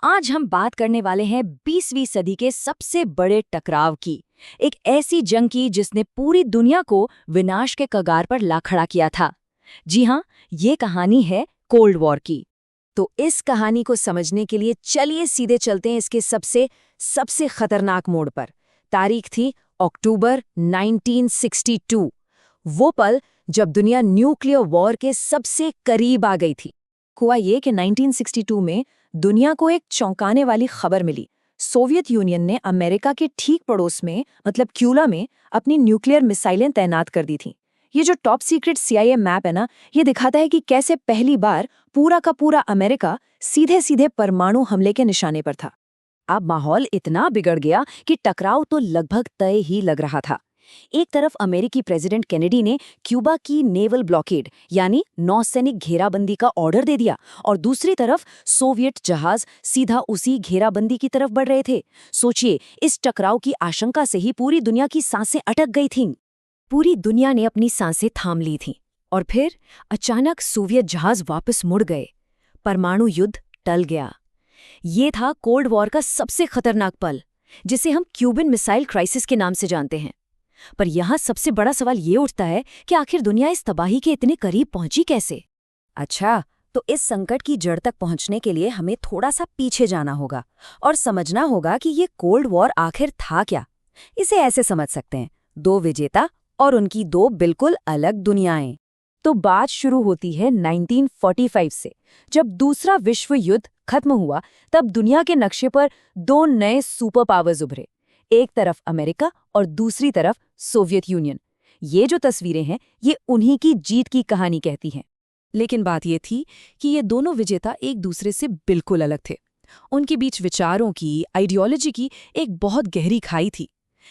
आज हम बात करने वाले हैं 20वीं सदी के सबसे बड़े टकराव की। एक ऐसी जंग की जिसने पूरी दुनिया को विनाश के कगार पर ला खड़ा किया था। जी हाँ, ये कहानी है कोल्ड वॉर की। तो इस कहानी को समझने के लिए चलिए सीधे चलते हैं इसके सबसे खतरनाक मोड़ पर। तारीख थी अक्टूबर 1962। वो पल जब दुनिया न्यूक्लियर वॉर के सबसे करीब आ गई थी। हुआ ये कि 1962 में दुनिया को एक चौंकाने वाली खबर मिली। सोवियत यूनियन ने अमेरिका के ठीक पड़ोस में मतलब क्यूबा में अपनी न्यूक्लियर मिसाइलें तैनात कर दी थीं। ये जो टॉप सीक्रेट CIA मैप है ना, ये दिखाता है कि कैसे पहली बार पूरा का पूरा अमेरिका सीधे सीधे परमाणु हमले के निशाने पर था। अब माहौल इतना बिगड़ गया कि टकराव तो लगभग तय ही लग रहा था। एक तरफ अमेरिकी प्रेसिडेंट केनेडी ने क्यूबा की नेवल ब्लॉकेड यानी नौसैनिक घेराबंदी का ऑर्डर दे दिया और दूसरी तरफ सोवियत जहाज सीधा उसी घेराबंदी की तरफ बढ़ रहे थे। सोचिए, इस टकराव की आशंका से ही पूरी दुनिया की सांसें अटक गई थीं। पूरी दुनिया ने अपनी सांसें थाम ली थीं और फिर अचानक सोवियत जहाज वापस मुड़ गए। परमाणु युद्ध टल गया। ये था कोल्ड वॉर का सबसे खतरनाक पल, जिसे हम क्यूबन मिसाइल क्राइसिस के नाम से जानते हैं। पर यहाँ सबसे बड़ा सवाल ये उठता है कि आखिर दुनिया इस तबाही के इतने करीब पहुंची कैसे? अच्छा, तो इस संकट की जड़ तक पहुंचने के लिए हमें थोड़ा सा पीछे जाना होगा और समझना होगा कि ये कोल्ड वॉर आखिर था क्या। इसे ऐसे समझ सकते हैं, दो विजेता और उनकी दो बिल्कुल अलग दुनियाएं। तो बात शुरू होती है 1945 से, जब दूसरा विश्व युद्ध खत्म हुआ। तब दुनिया के नक्शे पर दो नए सुपर पावर्स उभरे, एक तरफ अमेरिका और दूसरी तरफ सोवियत यूनियन। ये जो तस्वीरें हैं, ये उन्हीं की जीत की कहानी कहती हैं। लेकिन बात ये थी कि ये दोनों विजेता एक दूसरे से बिल्कुल अलग थे। उनके बीच विचारों की, आइडियोलॉजी की एक बहुत गहरी खाई थी।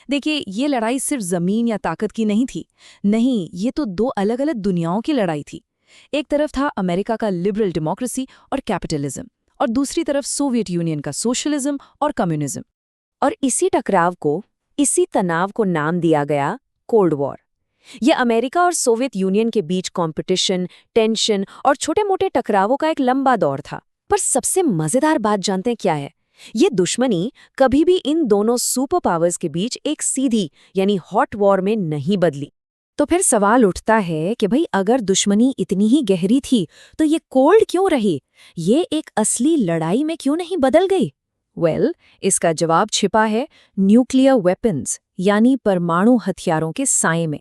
देखिए, ये लड़ाई सिर्फ जमीन या ताकत की नहीं थी। नहीं, ये तो दो अलग अलग दुनियाओं की लड़ाई थी। एक तरफ था अमेरिका का लिबरल डेमोक्रेसी और कैपिटलिज्म, और दूसरी तरफ सोवियत यूनियन का सोशलिज्म और कम्युनिज्म। और इसी टकराव को, इसी तनाव को नाम दिया गया कोल्ड वॉर। ये अमेरिका और सोवियत यूनियन के बीच कंपटीशन, टेंशन और छोटे-मोटे टकरावों का एक लंबा दौर था। पर सबसे मजेदार बात जानते हैं क्या है? ये दुश्मनी कभी भी इन दोनों सुपर पावर्स के बीच एक सीधी यानी हॉट वॉर में नहीं बदली। तो फिर सवाल उठता है कि भाई, अगर दुश्मनी इतनी ही गहरी थी तो ये कोल्ड क्यों रही? ये एक असली लड़ाई में क्यों नहीं बदल गई? इसका जवाब छिपा है न्यूक्लियर वेपन्स यानी परमाणु हथियारों के साए में।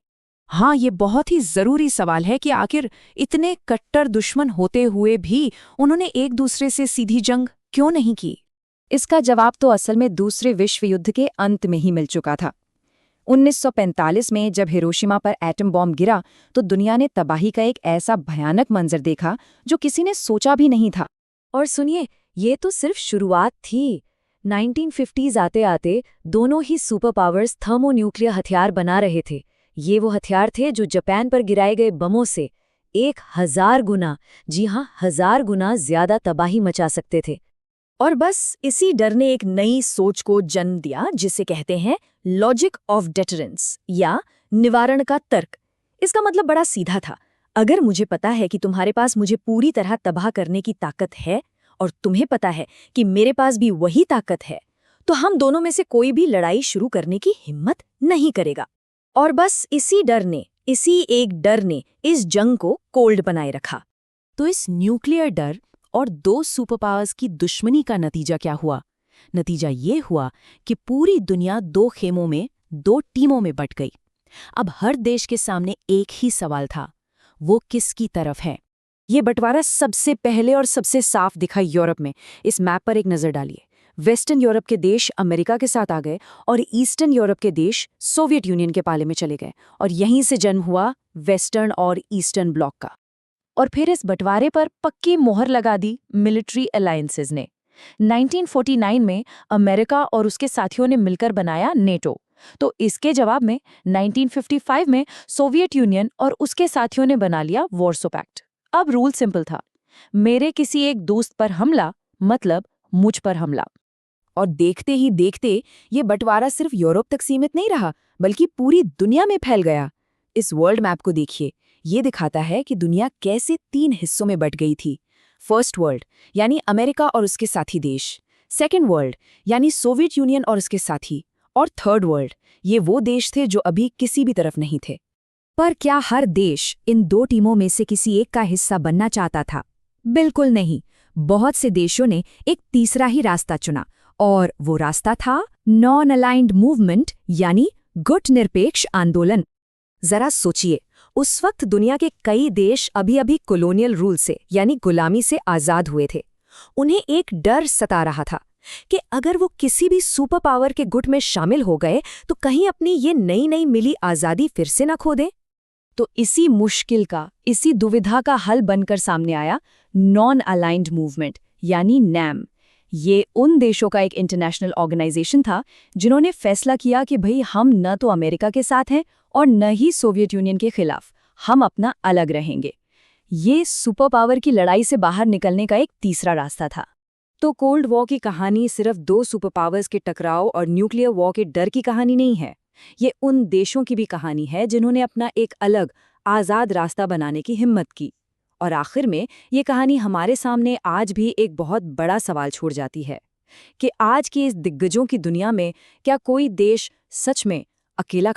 हाँ, ये बहुत ही जरूरी सवाल है कि आखिर इतने कट्टर दुश्मन होते हुए भी उन्होंने एक दूसरे से सीधी जंग क्यों नहीं की। इसका जवाब तो असल में दूसरे विश्व युद्ध के अंत में ही मिल चुका था। 1945 में जब हिरोशिमा पर एटम बॉम्ब गिरा तो दुनिया ने तबाही का एक ऐसा भयानक मंजर देखा जो किसी ने सोचा भी नहीं था। और सुनिए, ये तो सिर्फ शुरुआत थी। 1950s आते आते दोनों ही सुपर पावर्स थर्मोन्यूक्लियर हथियार बना रहे थे। ये वो हथियार थे जो जापान पर गिराए गए बमों से 1000 गुना, जी हाँ, 1000 गुना ज्यादा तबाही मचा सकते थे। और बस इसी डर ने एक नई सोच को जन्म दिया, जिसे कहते हैं लॉजिक ऑफ डेटरेंस या निवारण का तर्क। इसका मतलब बड़ा सीधा था। अगर मुझे पता है कि तुम्हारे पास मुझे पूरी तरह तबाह करने की ताकत है और तुम्हें पता है कि मेरे पास भी वही ताकत है, तो हम दोनों में से कोई भी लड़ाई शुरू करने की हिम्मत नहीं करेगा। और बस इसी एक डर ने इस जंग को कोल्ड बनाए रखा। तो इस न्यूक्लियर डर और दो सुपर पावर्स की दुश्मनी का नतीजा क्या हुआ? नतीजा ये हुआ कि पूरी दुनिया दो खेमों में, दो टीमों में बंट गई। अब हर देश के सामने एक ही सवाल था, वो किसकी तरफ है? ये बंटवारा सबसे पहले और सबसे साफ दिखा यूरोप में। इस मैप पर एक नजर डालिए। वेस्टर्न यूरोप के देश अमेरिका के साथ आ गए और ईस्टर्न यूरोप के देश सोवियत यूनियन के पाले में चले गए, और यहीं से जन्म हुआ वेस्टर्न और ईस्टर्न ब्लॉक का। और फिर इस बंटवारे पर पक्की मोहर लगा दी मिलिट्री अलायंसेज ने। 1949 में अमेरिका और उसके साथियों ने मिलकर बनाया नेटो। तो इसके जवाब में 1955 में सोवियत यूनियन और उसके साथियों ने बना लिया वॉर्सो पैक्ट। अब रूल सिंपल था, मेरे किसी एक दोस्त पर हमला मतलब मुझ पर हमला। और देखते ही देखते ये बंटवारा सिर्फ यूरोप तक सीमित नहीं रहा, बल्कि पूरी दुनिया में फैल गया। इस वर्ल्ड मैप को देखिए, ये दिखाता है कि दुनिया कैसे 3 हिस्सों में बंट गई थी। फर्स्ट वर्ल्ड यानी अमेरिका और उसके साथी देश, सेकेंड वर्ल्ड यानी सोवियत यूनियन और उसके साथी, और थर्ड वर्ल्ड ये वो देश थे जो अभी किसी भी तरफ नहीं थे। पर क्या हर देश इन दो टीमों में से किसी एक का हिस्सा बनना चाहता था? बिल्कुल नहीं। बहुत से देशों ने एक तीसरा ही रास्ता चुना, और वो रास्ता था नॉन अलाइंड मूवमेंट यानी गुट निरपेक्ष आंदोलन। जरा सोचिए, उस वक्त दुनिया के कई देश अभी अभी कॉलोनियल रूल से यानी गुलामी से आजाद हुए थे। उन्हें एक डर सता रहा था कि अगर वो किसी भी सुपर पावर के गुट में शामिल हो गए तो कहीं अपनी ये नई नई मिली आज़ादी फिर से न खो दें। तो इसी मुश्किल का, इसी दुविधा का हल बनकर सामने आया नॉन अलाइंड मूवमेंट यानी नैम। ये उन देशों का एक इंटरनेशनल ऑर्गेनाइजेशन था जिन्होंने फैसला किया कि भाई हम न तो अमेरिका के साथ हैं और न ही सोवियत यूनियन के खिलाफ, हम अपना अलग रहेंगे। ये सुपर पावर की लड़ाई से बाहर निकलने का एक तीसरा रास्ता था। तो कोल्ड वॉर की कहानी सिर्फ दो सुपर पावर्स के टकराव और न्यूक्लियर वॉर के डर की कहानी नहीं है। ये उन देशों की भी कहानी है जिन्होंने अपना एक अलग, आज़ाद रास्ता बनाने की हिम्मत की। और आखिर में ये कहानी हमारे सामने आज भी एक बहुत बड़ा सवाल छोड़ जाती है कि आज की इस दिग्गजों की दुनिया में क्या कोई देश सच में अकेला